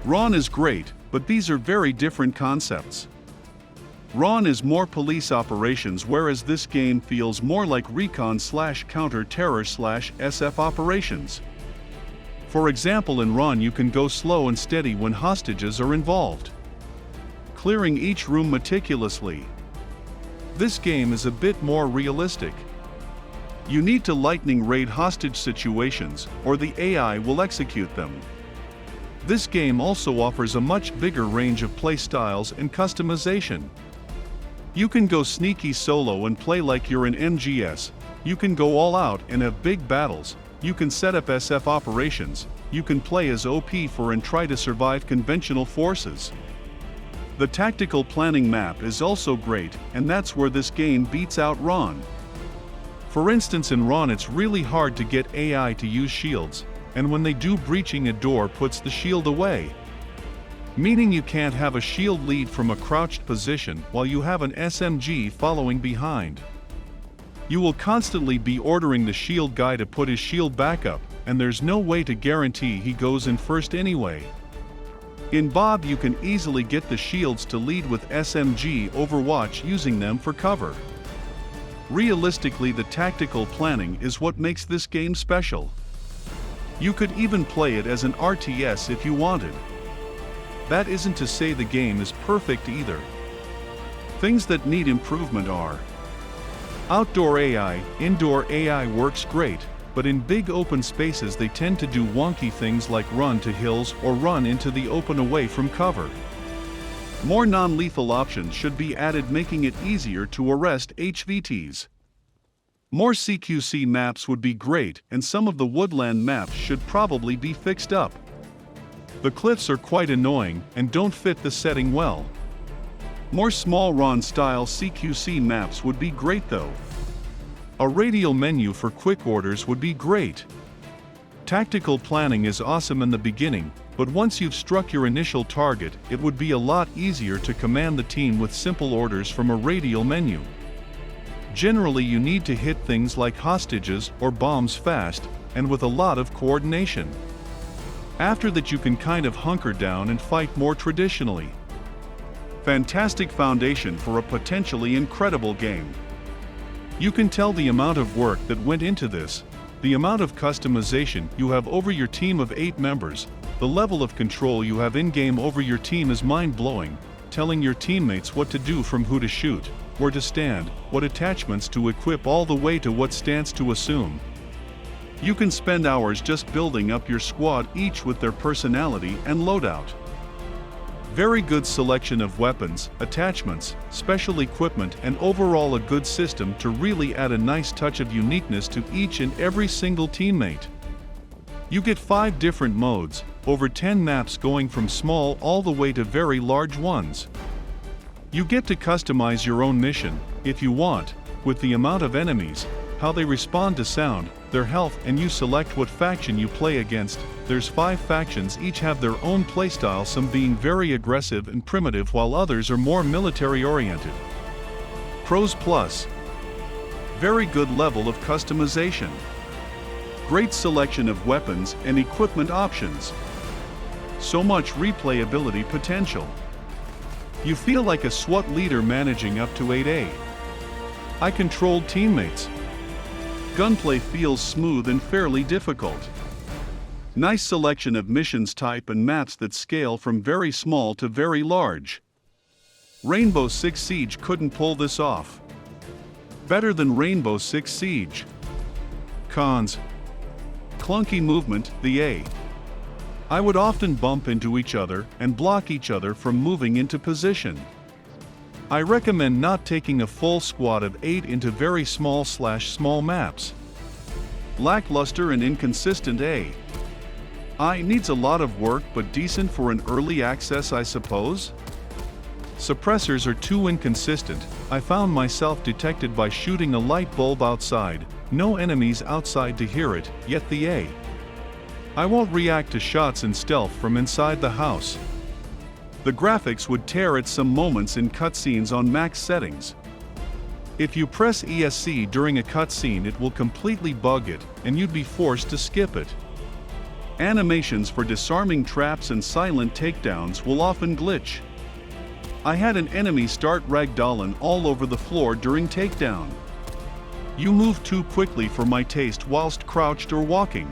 RON is great, but these are very different concepts. RON is more police operations, whereas this game feels more like recon/counter-terror/SF operations. For example, in RON you can go slow and steady when hostages are involved, clearing each room meticulously. This game is a bit more realistic. You need to lightning raid hostage situations, or the AI will execute them. This game also offers a much bigger range of playstyles and customization. You can go sneaky solo and play like you're in MGS, you can go all out and have big battles, you can set up SF operations, you can play as OP for and try to survive conventional forces. The tactical planning map is also great, and that's where this game beats out RON. For instance, in RON it's really hard to get AI to use shields, and when they do, breaching a door puts the shield away, meaning you can't have a shield lead from a crouched position while you have an SMG following behind. You will constantly be ordering the shield guy to put his shield back up, and there's no way to guarantee he goes in first anyway. In Bob you can easily get the shields to lead with SMG Overwatch, using them for cover. Realistically, the tactical planning is what makes this game special. You could even play it as an RTS if you wanted. That isn't to say the game is perfect either. Things that need improvement are: outdoor AI. Indoor AI works great, but in big open spaces they tend to do wonky things like run to hills or run into the open away from cover. More non-lethal options should be added, making it easier to arrest HVTs. More CQC maps would be great, and some of the woodland maps should probably be fixed up. The cliffs are quite annoying and don't fit the setting well. More small RON-style CQC maps would be great though. A radial menu for quick orders would be great. Tactical planning is awesome in the beginning, but once you've struck your initial target, it would be a lot easier to command the team with simple orders from a radial menu. Generally, you need to hit things like hostages or bombs fast, and with a lot of coordination. After that you can kind of hunker down and fight more traditionally. Fantastic foundation for a potentially incredible game. You can tell the amount of work that went into this, the amount of customization you have over your team of 8 members, the level of control you have in-game over your team is mind-blowing, telling your teammates what to do, from who to shoot, where to stand, what attachments to equip, all the way to what stance to assume. You can spend hours just building up your squad, each with their personality and loadout. Very good selection of weapons, attachments, special equipment, and overall a good system to really add a nice touch of uniqueness to each and every single teammate. You get 5 different modes, over 10 maps going from small all the way to very large ones. You get to customize your own mission, if you want, with the amount of enemies, how they respond to sound, their health, and you select what faction you play against. There's 5 factions, each have their own playstyle, some being very aggressive and primitive while others are more military oriented. Pros plus: very good level of customization, great selection of weapons and equipment options, so much replayability potential. You feel like a SWAT leader managing up to 8A. I controlled teammates. Gunplay feels smooth and fairly difficult. Nice selection of missions type and maps that scale from very small to very large. Rainbow Six Siege couldn't pull this off. Better than Rainbow Six Siege. Cons: clunky movement, the A. I would often bump into each other and block each other from moving into position. I recommend not taking a full squad of 8 into very small maps. Lackluster and inconsistent A. I needs a lot of work, but decent for an early access, I suppose. Suppressors are too inconsistent. I found myself detected by shooting a light bulb outside, no enemies outside to hear it, yet the A. I won't react to shots in stealth from inside the house. The graphics would tear at some moments in cutscenes on max settings. If you press ESC during a cutscene, it will completely bug it, and you'd be forced to skip it. Animations for disarming traps and silent takedowns will often glitch. I had an enemy start ragdolling all over the floor during takedown. You move too quickly for my taste whilst crouched or walking.